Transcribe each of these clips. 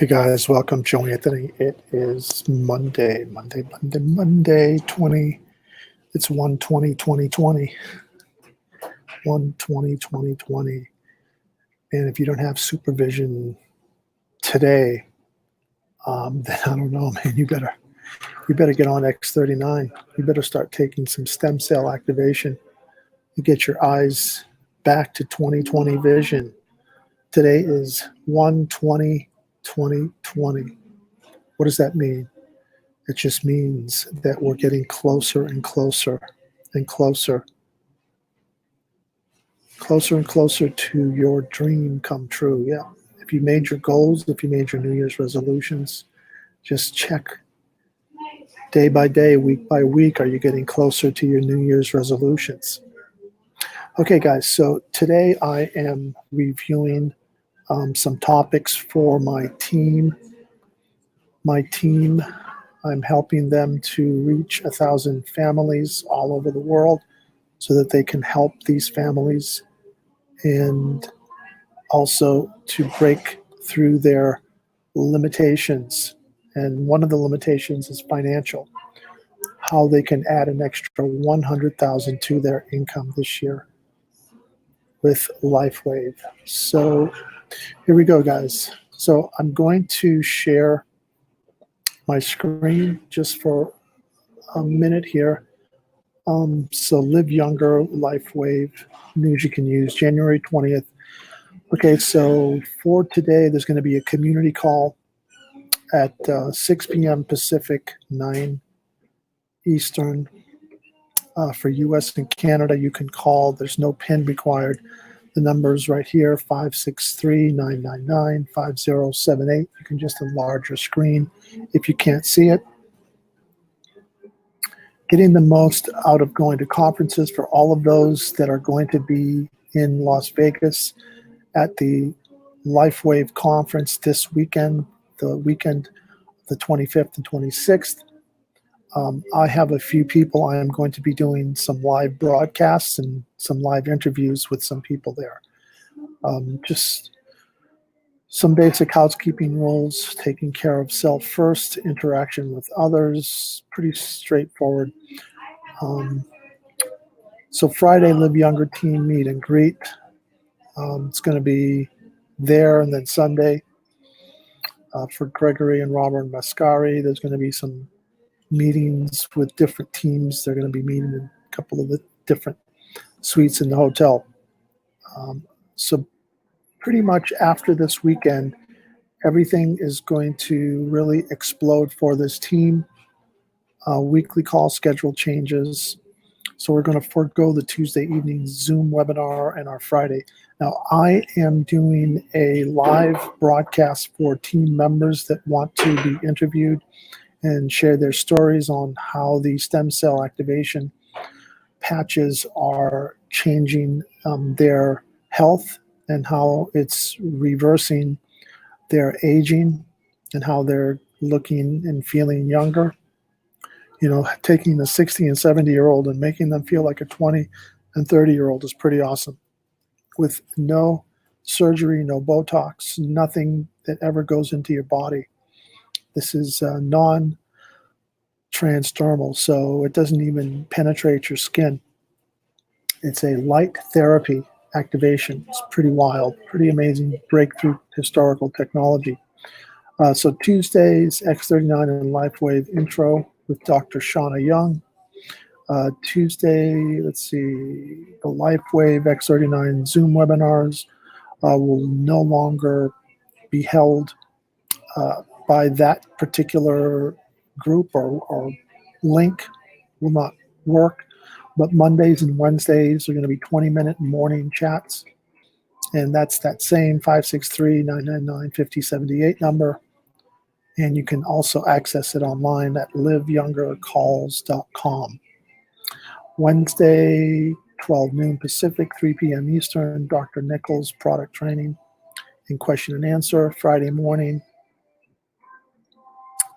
Hey guys, welcome. Joe Anthony. It is Monday, 20. It's 1/20/2020. 1/20/2020. And if you don't have supervision today, then I don't know, man. You better get on X39. You better start taking some stem cell activation to get your eyes back to 2020 vision. Today is 1/20/2020. What does that mean? It just means that we're getting closer and closer and closer, closer and closer to your dream come true. Yeah. If you made your goals, if you made your New Year's resolutions, just check day by day, week by week. Are you getting closer to your New Year's resolutions? Okay, guys. So today I am reviewing some topics for my team. I'm helping them to reach 1,000 families all over the world so that they can help these families and also to break through their limitations. And one of the limitations is financial, how they can add an extra 100,000 to their income this year with LifeWave. So here we go, guys. So I'm going to share my screen just for a minute here. So Live Younger, LifeWave, news you can use, January 20th. Okay, so for today, there's going to be a community call at 6 p.m. Pacific, 9 Eastern. For US and Canada, you can call. There's no PIN required. The number's right here, 563-999-5078. You can just enlarge your screen if you can't see it. Getting the most out of going to conferences for all of those that are going to be in Las Vegas at the LifeWave conference this weekend, the 25th and 26th. I have a few people. I am going to be doing some live broadcasts and some live interviews with some people there. Just some basic housekeeping rules, taking care of self first, interaction with others, pretty straightforward. So Friday, Live Younger team meet and greet. It's going to be there, and then Sunday for Gregory and Robert Mascari, there's going to be some meetings with different teams. They're going to be meeting in a couple of the different suites in the hotel. So pretty much after this weekend, everything is going to really explode for this team. Weekly call schedule changes. So we're going to forego the Tuesday evening Zoom webinar and our Friday. Now, I am doing a live broadcast for team members that want to be interviewed and share their stories on how the stem cell activation patches are changing their health and how it's reversing their aging and how they're looking and feeling younger. You know, taking a 60 and 70-year-old and making them feel like a 20 and 30-year-old is pretty awesome. With no surgery, no Botox, nothing that ever goes into your body. This is non-transdermal, so it doesn't even penetrate your skin. It's a light therapy activation. It's pretty wild, pretty amazing breakthrough historical technology. So Tuesdays, X39 and LifeWave intro with Dr. Shauna Young. Tuesday, let's see, the LifeWave X39 Zoom webinars will no longer be held by that particular group or link, will not work. But Mondays and Wednesdays are going to be 20-minute morning chats. And that's that same 563-999-5078 number. And you can also access it online at liveyoungercalls.com. Wednesday, 12 noon Pacific, 3 p.m. Eastern, Dr. Nichols product training and question and answer. Friday morning,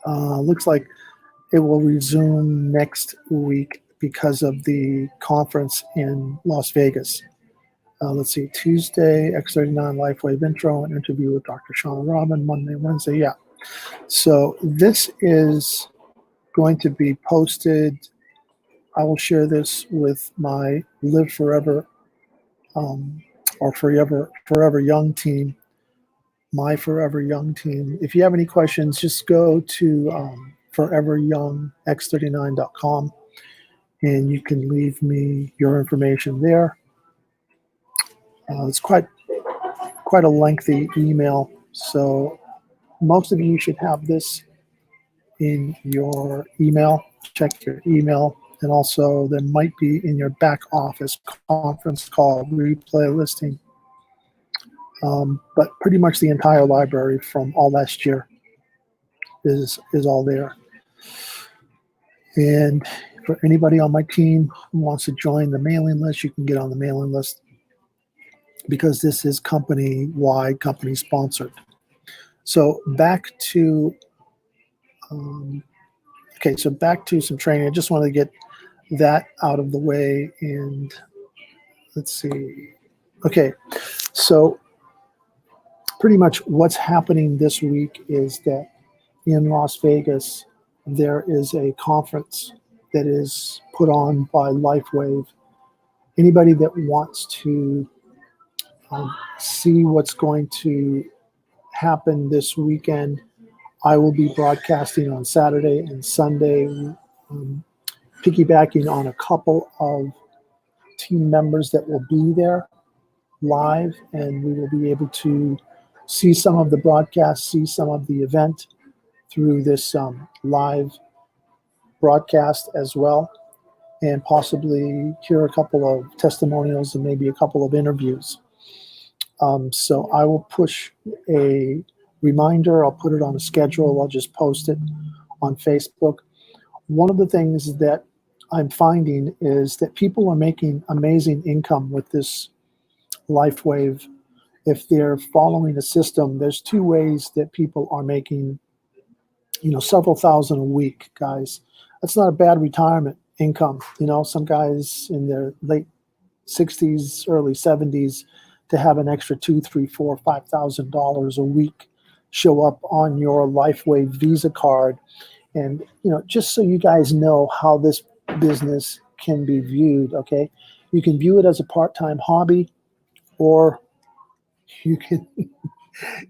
looks like it will resume next week because of the conference in Las Vegas. Let's see, Tuesday, X39 LifeWave intro and interview with Dr. Shauna Robin, Monday, Wednesday. Yeah. So this is going to be posted. I will share this with my Live Forever or Forever Young team, my Forever Young team. If you have any questions, just go to foreveryoungx39.com and you can leave me your information there. It's quite a lengthy email, so most of you should have this in your email. Check your email, and also there might be in your back office conference call replay listing. But pretty much the entire library from all last year is all there. And for anybody on my team who wants to join the mailing list, you can get on the mailing list because this is company-wide, company-sponsored. So back to back to some training. I just wanted to get that out of the way. And let's see. Okay, so pretty much what's happening this week is that in Las Vegas, there is a conference that is put on by LifeWave. Anybody that wants to see what's going to happen this weekend, I will be broadcasting on Saturday and Sunday, piggybacking on a couple of team members that will be there live, and we will be able to see some of the broadcast, see some of the event through this live broadcast as well, and possibly hear a couple of testimonials and maybe a couple of interviews. So I will push a reminder. I'll put it on a schedule. I'll just post it on Facebook. One of the things that I'm finding is that people are making amazing income with this LifeWave. If they're following a system, there's two ways that people are making, several thousand a week, guys. That's not a bad retirement income. Some guys in their late 60s, early 70s, to have an extra $2,000, $3,000, $4,000, $5,000 a week show up on your LifeWave Visa card. And, just so you guys know how this business can be viewed, okay? You can view it as a part-time hobby, or you can,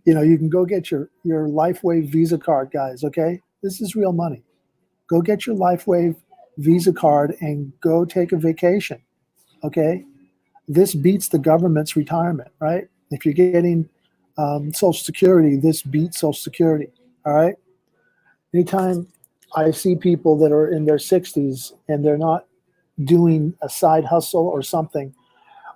you can go get your LifeWave Visa card, guys, okay? This is real money. Go get your LifeWave Visa card and go take a vacation, okay? This beats the government's retirement, right? If you're getting Social Security, this beats Social Security, all right? Anytime I see people that are in their 60s and they're not doing a side hustle or something,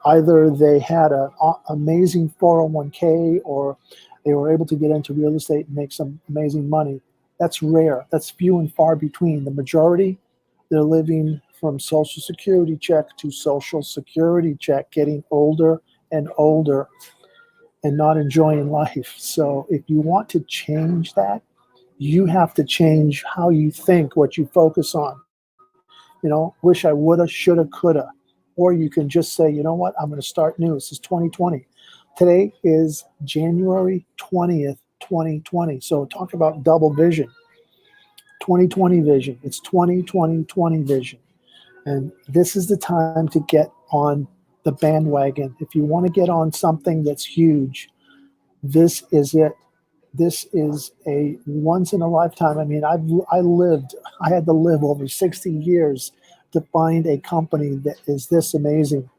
either they had an amazing 401k or they were able to get into real estate and make some amazing money. That's rare. That's few and far between. The majority, they're living from Social Security check to Social Security check, getting older and older and not enjoying life. So if you want to change that, you have to change how you think, what you focus on. Wish I woulda, shoulda, coulda. Or you can just say, you know what, I'm going to start new. This is 2020. Today is January 20th, 2020. So talk about double vision. 2020 vision. It's 2020 vision. And this is the time to get on the bandwagon. If you want to get on something that's huge, this is it. This is a once in a lifetime. I mean, I had to live over 60 years to find a company that is this amazing,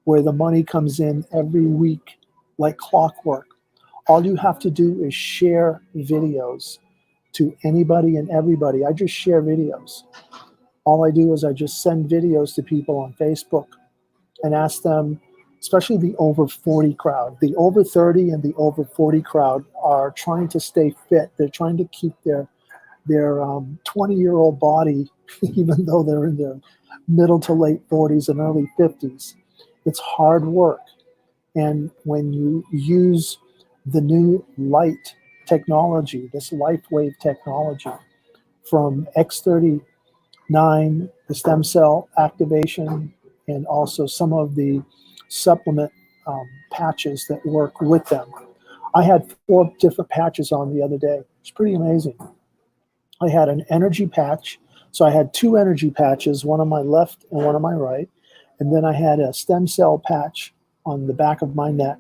where the money comes in every week like clockwork. All you have to do is share videos to anybody and everybody. I just share videos. All I do is I just send videos to people on Facebook and ask them, especially the over 40 crowd. The over 30 and the over 40 crowd are trying to stay fit. They're trying to keep their 20-year-old body, even though they're in their middle to late 40s and early 50s. It's hard work. And when you use the new light technology, this LifeWave technology from X39, the stem cell activation, and also some of the supplement patches that work with them. I had 4 different patches on the other day. It's pretty amazing. I had an energy patch. So I had 2 energy patches, one on my left and one on my right. And then I had a stem cell patch on the back of my neck.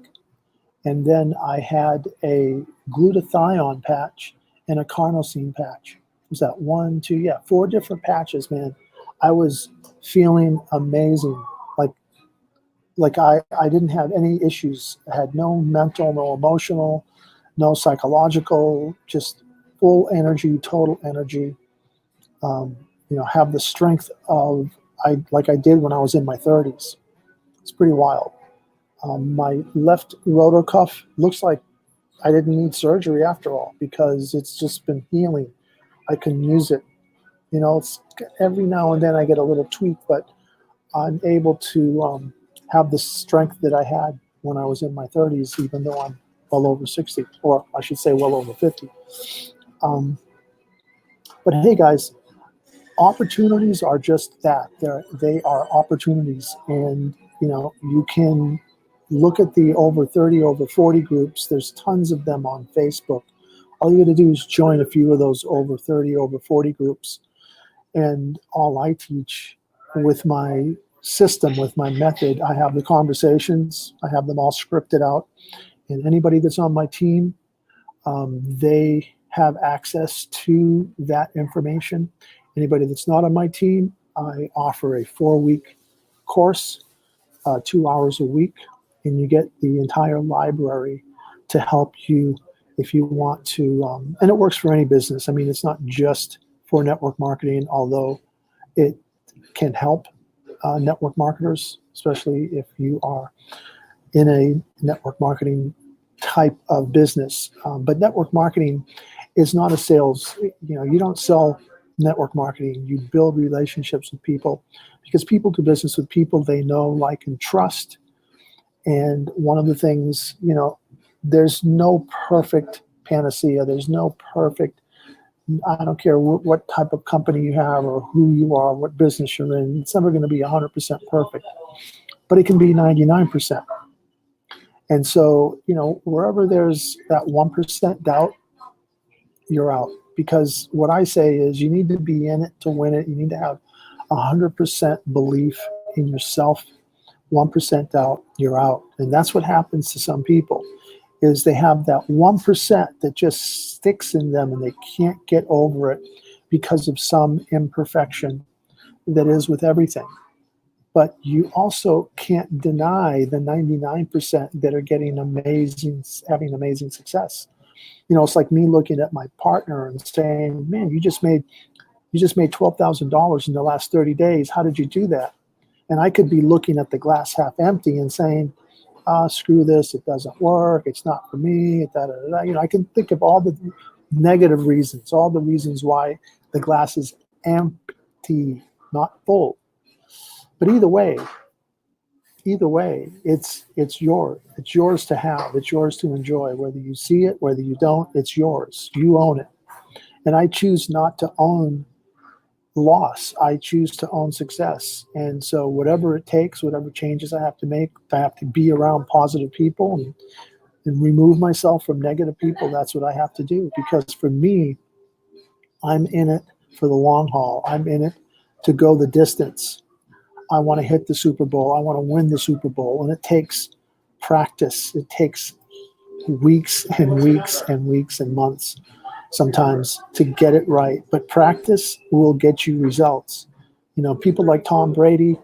And then I had a glutathione patch and a carnosine patch. Was that 1, 2? Yeah, 4 different patches, man. I was feeling amazing. Like I didn't have any issues. I had no mental, no emotional, no psychological, just full energy, total energy. Have the strength of like I did when I was in my 30s. It's pretty wild. My left rotor cuff looks like I didn't need surgery after all because it's just been healing. I can use it. It's every now and then I get a little tweak, but I'm able to have the strength that I had when I was in my 30s, even though I'm well over 60, or I should say well over 50. But hey, guys, opportunities are just that. They are opportunities. And, you can look at the over 30, over 40 groups. There's tons of them on Facebook. All you got to do is join a few of those over 30, over 40 groups. And all I teach with my system, with my method, I have the conversations. I have them all scripted out. And anybody that's on my team, they have access to that information. Anybody that's not on my team, I offer a 4-week course, 2 hours a week, and you get the entire library to help you if you want to. And it works for any business. I mean, it's not just for network marketing, although it can help network marketers, especially if you are in a network marketing type of business. But network marketing is not a sales. You don't sell network marketing. You build relationships with people because people do business with people they know, like, and trust. And one of the things, there's no perfect panacea. There's no perfect, I don't care what type of company you have or who you are, what business you're in. It's never going to be 100% perfect, but it can be 99%. And so, wherever there's that 1% doubt, you're out. Because what I say is you need to be in it to win it. You need to have 100% belief in yourself. 1% doubt, you're out. And that's what happens to some people, is they have that 1% that just sticks in them and they can't get over it because of some imperfection that is with everything. But you also can't deny the 99% that are having amazing success. It's like me looking at my partner and saying, man, you just made $12,000 in the last 30 days. How did you do that? And I could be looking at the glass half empty and saying, screw this, it doesn't work, it's not for me, I can think of all the negative reasons, all the reasons why the glass is empty, not full. But either way, it's yours. It's yours to have. It's yours to enjoy. Whether you see it, whether you don't, it's yours. You own it. And I choose not to own loss. I choose to own success. And so whatever it takes, whatever changes I have to make, if I have to be around positive people and remove myself from negative people, that's what I have to do. Because for me, I'm in it for the long haul. I'm in it to go the distance. I want to hit the Super Bowl. I want to win the Super Bowl. And it takes practice. It takes weeks and weeks and weeks and months sometimes to get it right. But practice will get you results. People like Tom Brady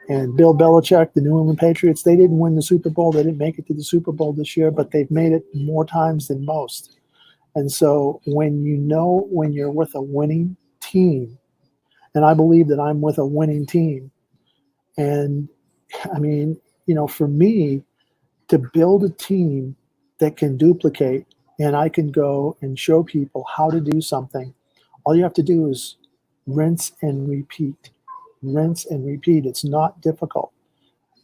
and Bill Belichick, the New England Patriots, they didn't win the Super Bowl. They didn't make it to the Super Bowl this year, but they've made it more times than most. And so when you're with a winning team, and I believe that I'm with a winning team. And I mean, for me to build a team that can duplicate and I can go and show people how to do something, all you have to do is rinse and repeat. Rinse and repeat. It's not difficult.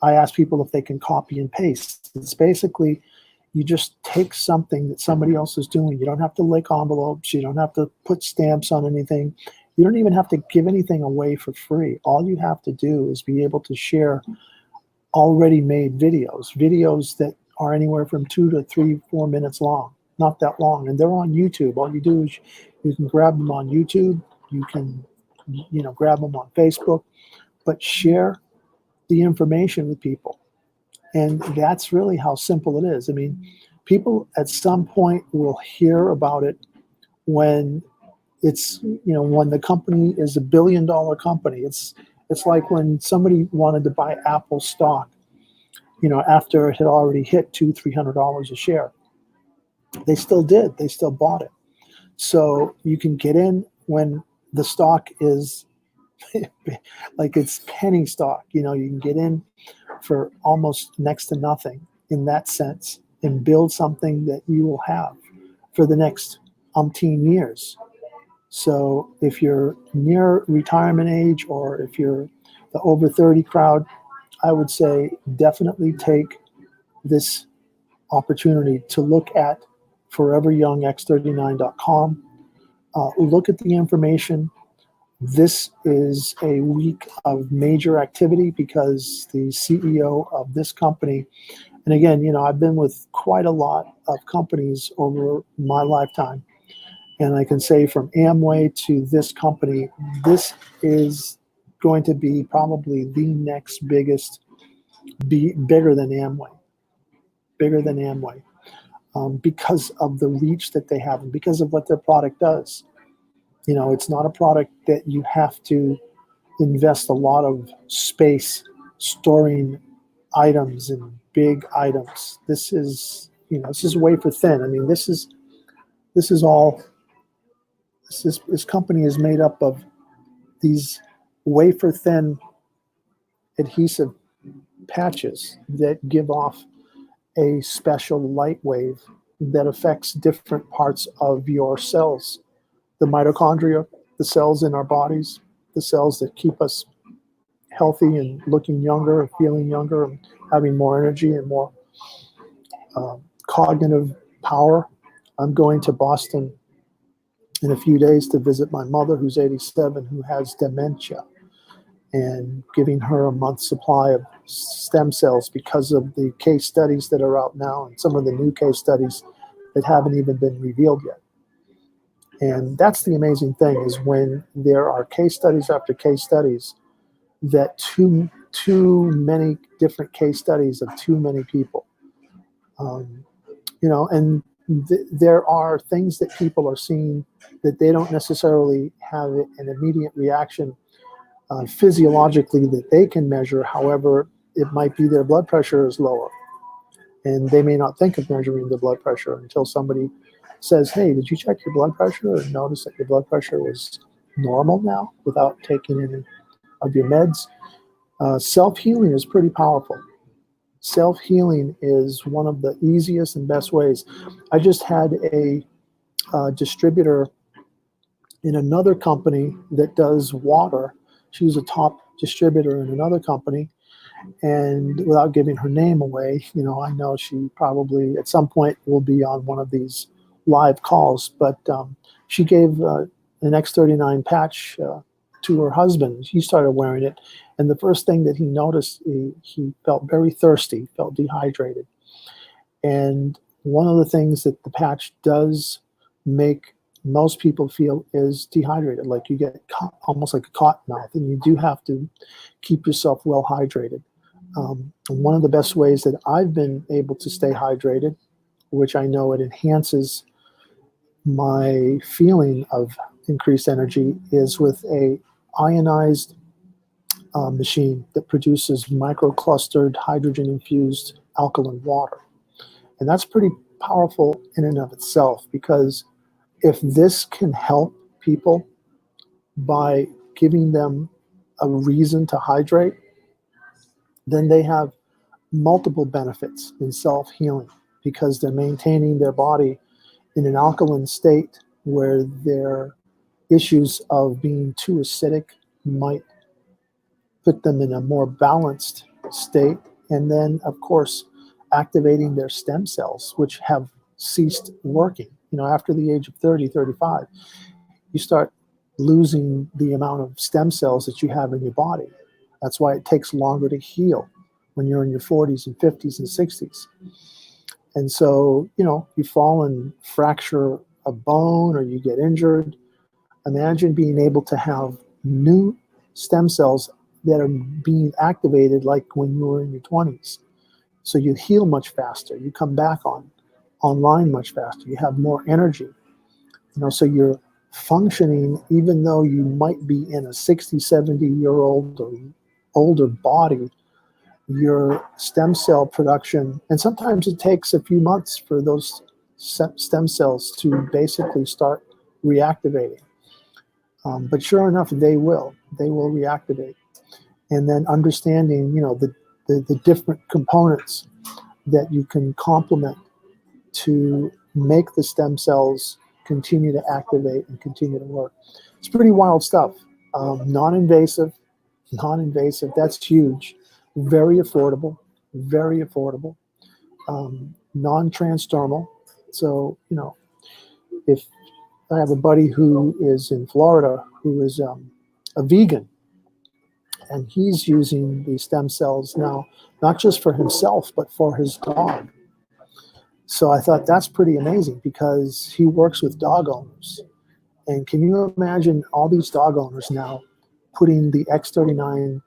I ask people if they can copy and paste. It's basically, you just take something that somebody else is doing. You don't have to lick envelopes. You don't have to put stamps on anything. You don't even have to give anything away for free. All you have to do is be able to share already made videos that are anywhere from 2 to 3, 4 minutes long, not that long, and they're on YouTube. All you do is you can grab them on YouTube, you can, grab them on Facebook, but share the information with people. And that's really how simple it is. I mean, people at some point will hear about it when when the company is $1 billion company. It's like when somebody wanted to buy Apple stock, after it had already hit $200-300 a share. They still did. They still bought it. So you can get in when the stock is like it's penny stock. You can get in for almost next to nothing in that sense and build something that you will have for the next umpteen years. So if you're near retirement age or if you're the over 30 crowd, I would say definitely take this opportunity to look at foreveryoungx39.com. Look at the information. This is a week of major activity because the CEO of this company, and again, I've been with quite a lot of companies over my lifetime. And I can say from Amway to this company, this is going to be probably the next biggest, bigger than Amway, because of the reach that they have and because of what their product does. It's not a product that you have to invest a lot of space storing items and big items. This is wafer thin. I mean, this is all. This company is made up of these wafer thin adhesive patches that give off a special light wave that affects different parts of your cells. The mitochondria, the cells in our bodies, the cells that keep us healthy and looking younger and feeling younger and having more energy and more cognitive power. I'm going to Boston in a few days to visit my mother, who's 87, who has dementia, and giving her a month's supply of stem cells because of the case studies that are out now and some of the new case studies that haven't even been revealed yet. And that's the amazing thing, is when there are case studies after case studies, that too many different case studies of too many people, and there are things that people are seeing that they don't necessarily have an immediate reaction physiologically that they can measure. However, it might be their blood pressure is lower, and they may not think of measuring the blood pressure until somebody says, "Hey, did you check your blood pressure and notice that your blood pressure was normal now without taking any of your meds?" Self-healing is pretty powerful. Self-healing is one of the easiest and best ways. I just had a distributor in another company that does water. She was a top distributor in another company, and without giving her name away, I know she probably at some point will be on one of these live calls, but she gave an X39 patch to her husband. He started wearing it, and the first thing that he noticed, he felt very thirsty, felt dehydrated. And one of the things that the patch does make most people feel is dehydrated, like you get almost like a cotton mouth, and you do have to keep yourself well hydrated. One of the best ways that I've been able to stay hydrated, which I know it enhances my feeling of increased energy, is with a ionized machine that produces microclustered hydrogen-infused alkaline water. And that's pretty powerful in and of itself, because if this can help people by giving them a reason to hydrate, then they have multiple benefits in self-healing, because they're maintaining their body in an alkaline state where their issues of being too acidic might put them in a more balanced state. And then, of course, activating their stem cells, which have ceased working. After the age of 30, 35, you start losing the amount of stem cells that you have in your body. That's why it takes longer to heal. when you're in your 40s and 50s and 60s. And so, you fall and fracture a bone or you get injured. Imagine being able to have new stem cells that are being activated like when you were in your 20s. So you heal much faster. You come back online much faster. You have more energy. So you're functioning even though you might be in a 60, 70-year-old or older body. Your stem cell production, and sometimes it takes a few months for those stem cells to basically start reactivating. But sure enough, they will reactivate. And then understanding, the different components that you can complement to make the stem cells continue to activate and continue to work. It's pretty wild stuff. Non-invasive, that's huge. Very affordable, non-transdermal. So, if I have a buddy who is in Florida who is a vegan, and he's using the stem cells now, not just for himself, but for his dog. So I thought that's pretty amazing because he works with dog owners. And can you imagine all these dog owners now putting the X39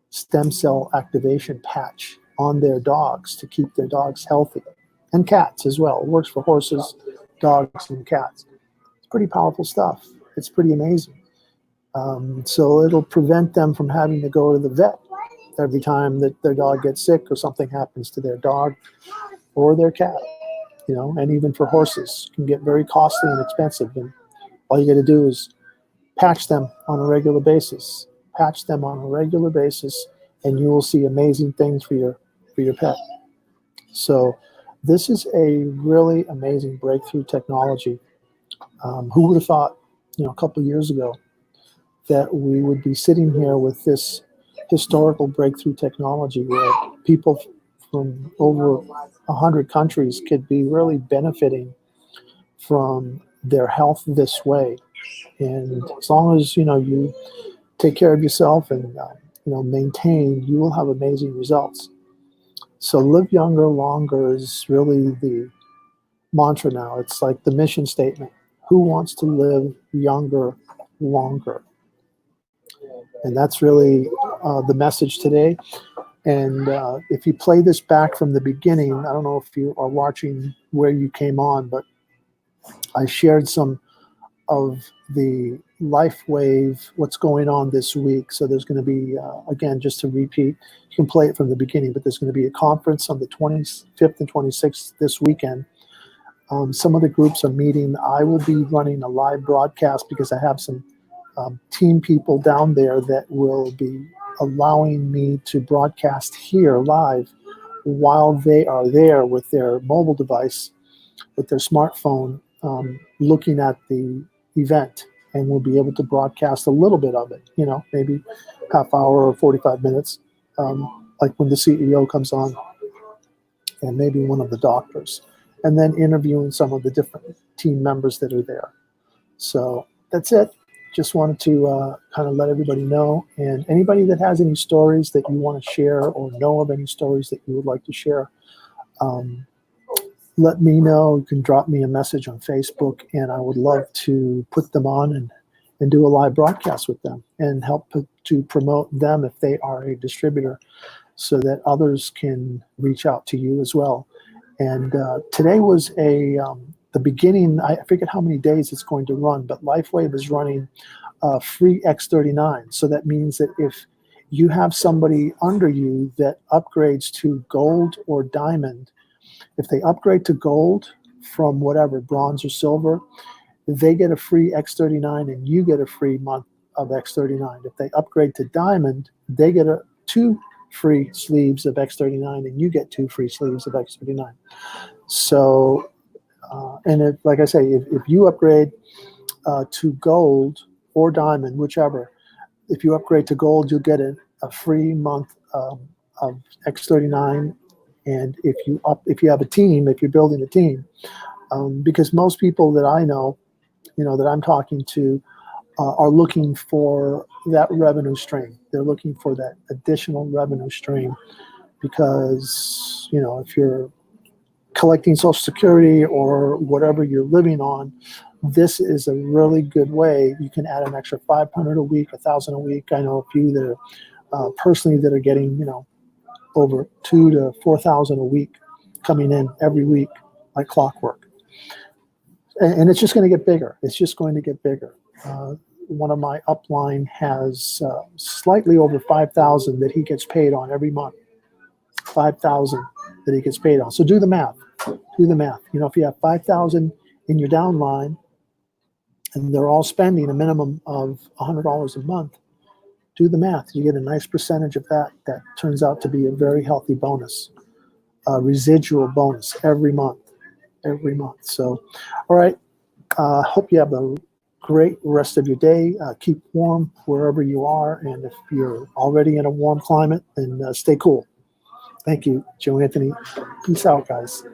stem cell activation patch on their dogs to keep their dogs healthy, and cats as well. It works for horses, dogs, and cats. It's pretty powerful stuff. It's pretty amazing. So it'll prevent them from having to go to the vet every time that their dog gets sick or something happens to their dog or their cat. And even for horses, it can get very costly and expensive. And all you got to do is patch them on a regular basis. And you will see amazing things for your pet. So this is a really amazing breakthrough technology. Who would have thought, a couple of years ago, that we would be sitting here with this historical breakthrough technology where people from over 100 countries could be really benefiting from their health this way. And as long as, you take care of yourself and, maintain, you will have amazing results. So live younger, longer is really the mantra now. It's like the mission statement. Who wants to live younger, longer? And that's really the message today. And if you play this back from the beginning, I don't know if you are watching where you came on, but I shared some of the LifeWave, what's going on this week. So there's going to be, again, just to repeat, you can play it from the beginning, but there's going to be a conference on the 25th and 26th this weekend. Some of the groups are meeting. I will be running a live broadcast because I have some team people down there that will be allowing me to broadcast here live while they are there with their mobile device, with their smartphone, looking at the event, and we'll be able to broadcast a little bit of it, maybe half hour or 45 minutes, like when the CEO comes on and maybe one of the doctors, and then interviewing some of the different team members that are there. So that's it. Just wanted to kind of let everybody know, and anybody that has any stories that you want to share or know of any stories that you would like to share, let me know. You can drop me a message on Facebook, and I would love to put them on and do a live broadcast with them and help to promote them if they are a distributor so that others can reach out to you as well. And today was the beginning. I forget how many days it's going to run, but LifeWave is running free X39. So that means that if you have somebody under you that upgrades to gold or diamond, if they upgrade to gold from whatever, bronze or silver, they get a free X39 and you get a free month of X39. If they upgrade to diamond, they get 2 free sleeves of X39 and you get 2 free sleeves of X39. So, and if, like I say, if you upgrade to gold or diamond, whichever, if you upgrade to gold, you'll get a free month of X39. And if you have a team, if you're building a team, because most people that I know, that I'm talking to, are looking for that revenue stream. They're looking for that additional revenue stream because, you know, if you're collecting Social Security or whatever you're living on, this is a really good way. You can add an extra 500 a week, 1,000 a week. I know a few that are personally that are getting, you know, over 2,000 to 4,000 a week coming in every week like clockwork. And it's just going to get bigger. It's just going to get bigger. One of my upline has slightly over 5,000 that he gets paid on every month. 5,000 that he gets paid on. So do the math. Do the math. You know, if you have 5,000 in your downline and they're all spending a minimum of $100 a month, do the math. You get a nice percentage of that. That turns out to be a very healthy bonus, a residual bonus every month. Every month. So, all right. Hope you have a great rest of your day. Keep warm wherever you are. And if you're already in a warm climate, then stay cool. Thank you, Joe Anthony. Peace out, guys.